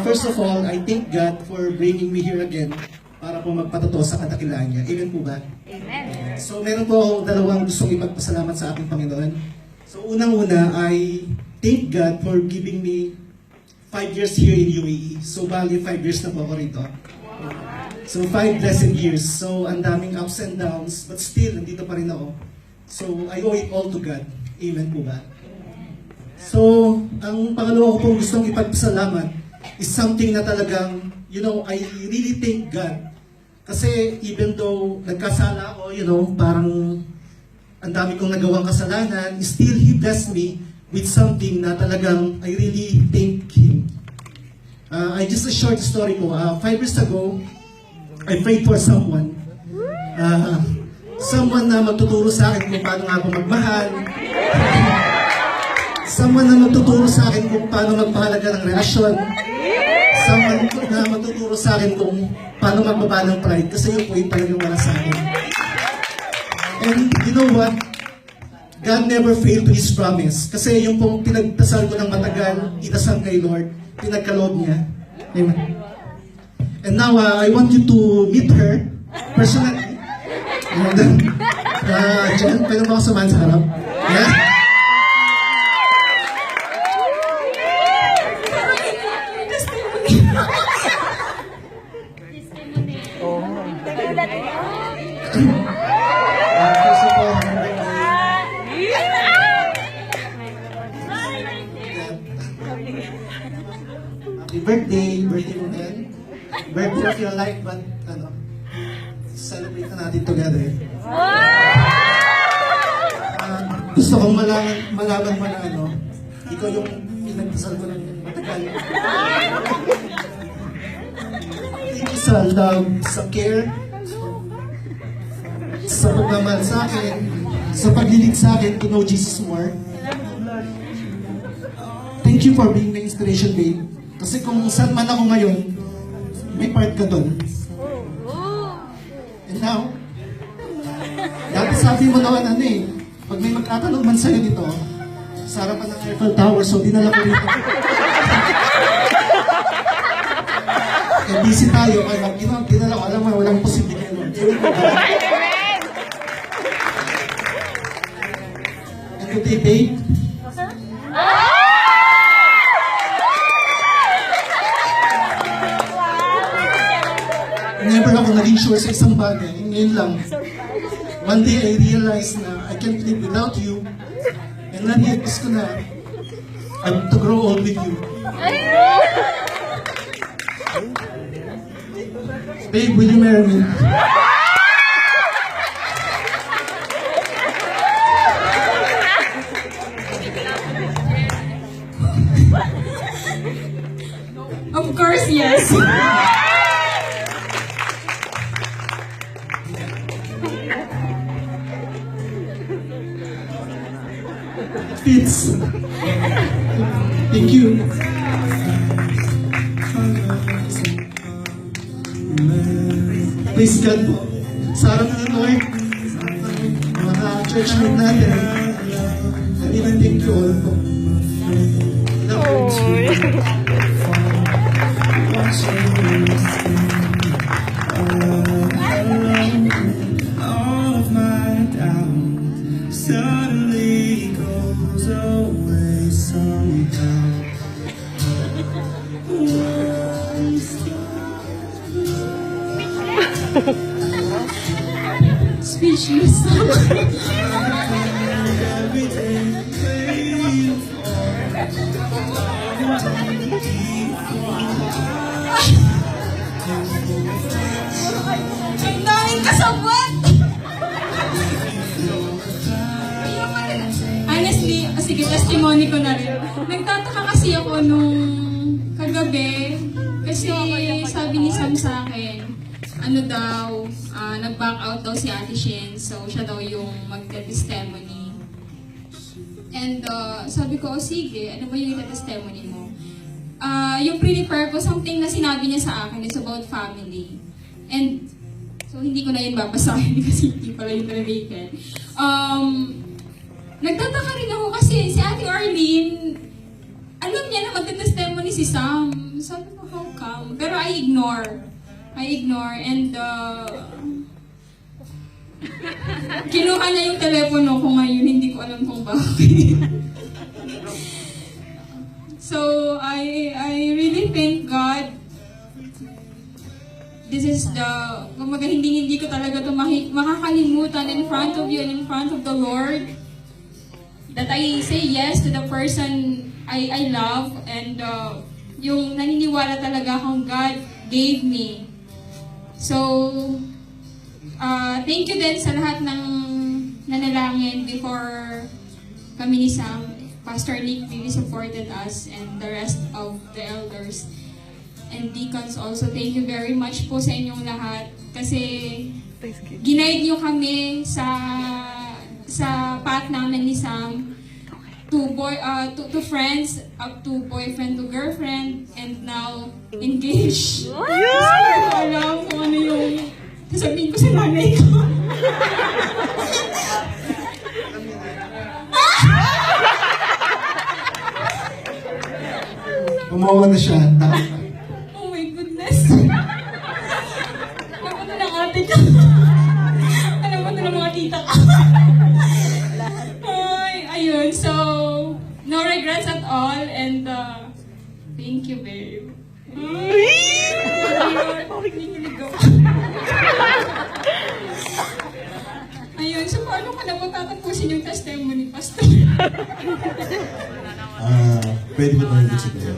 first of all, I thank God for bringing me here again para po magpatotoo sa kadakilaan niya. Amen po ba? Amen. So meron po akong dalawang gustong ipagpasalamat sa ating Panginoon. So unang-una ay thank God for giving me 5 years here in UAE. So bali 5 years na po ako rito. So 5 blessed years. So ang daming ups and downs, but still, nandito pa rin ako. So I owe it all to God. Amen po ba? So, ang pangalawa ko pong gustong ipagpasalamat is something na talagang, I really thank God. Kasi even though nagkasala ako, parang ang dami kong nagawang kasalanan, still He blessed me with something na talagang I really thank Him. I just a short story po. 5 years ago, I prayed for someone. Someone na magtuturo sa akin kung paano nga po magmahal. Someone na magtuturo sa akin kung paano magpahalaga ng relasyon. Someone na magtuturo sa akin kung paano magbaba ng pride. Kasi yun po yung talagang wala sa akin. And you know what? God never failed to His promise. Kasi yung pong pinagdasal ko ng matagal, inasal kay Lord, pinagkaloob niya. Amen. And now, I want you to meet her personally. And Jen, pwede mo ako samahan sa harap? Yeah? First of all, happy birthday mo din. Birthday of your life, but celebrate na natin together. Gusto kong malaman mo na ikaw yung pinagdasal ko ng matagal. Sa love, sa care, sa pagmamahal sa akin, sa paglilid sa akin to know Jesus more. Thank you for being the inspiration, babe. Kasi kung saan man ako ngayon, may part ka doon. And now, dati sabi mo naman pag may magtatanong man sa'yo dito, sa harapan ng Eiffel Tower, so dinala ko dito. Eh, busy tayo, kaya dinala ko, alam mo, walang posible kayo. And today, babe, never ako naging sure sa isang bagay. Ngayon lang. One day I realized na I can't live without you. And na-realize ko na I'm to grow old with you. Babe, will you marry me? Of course, yes. Fits. Thank you. Praise God po. Sa harap ng Lord, mga churchmate natin, and even thank you all po. All of my doubt suddenly goes away somehow. Speechless. Every day waiting Ang daming kasabot! Honestly, sige, testimony ko na rin. Nagtataka kasi ako nung kagabi, kasi sabi ni Sam sa akin, nag-back out daw si Ate Shin, so siya daw yung mag-testimony. And sabi ko, sige, ano ba yung testimony mo? Yung pre-prepare ko, something na sinabi niya sa akin is about family. And, so hindi ko na yun babasahin kasi hindi pala yung related. Nagtataka rin ako kasi si Ate Arlene, alam niya na magte-testimony si Sam. Sabi ko, Pero I ignore. And kinuha niya yung telepono ko ngayon, hindi ko alam kung bakit. So, I really thank God. This is kumaga hindi ko talaga ito makakalimutan in front of you and in front of the Lord. That I say yes to the person I love and yung naniniwala talaga akong God gave me. So, thank you din sa lahat ng nanalangin before kami ni Sam. Pastor Nick really supported us and the rest of the elders and deacons also. Thank you very much po sa inyong lahat kasi ginaid niyo kami sa path namin ni Sam to friends, up to boyfriend to girlfriend, and now engaged. So, hindi ko alam kung ano yung sasabihin ko sa nanay ko. Umawa na siya. Takot. Oh my goodness. Alam mo na ng ate ko. Alam mo na ng mga tita ko. Ay, ayun. So, no regrets at all. And, thank you, babe. Ayun. So, paano ka na magtatapusin yung testimony, Pastor? Pwede ba tayo dito?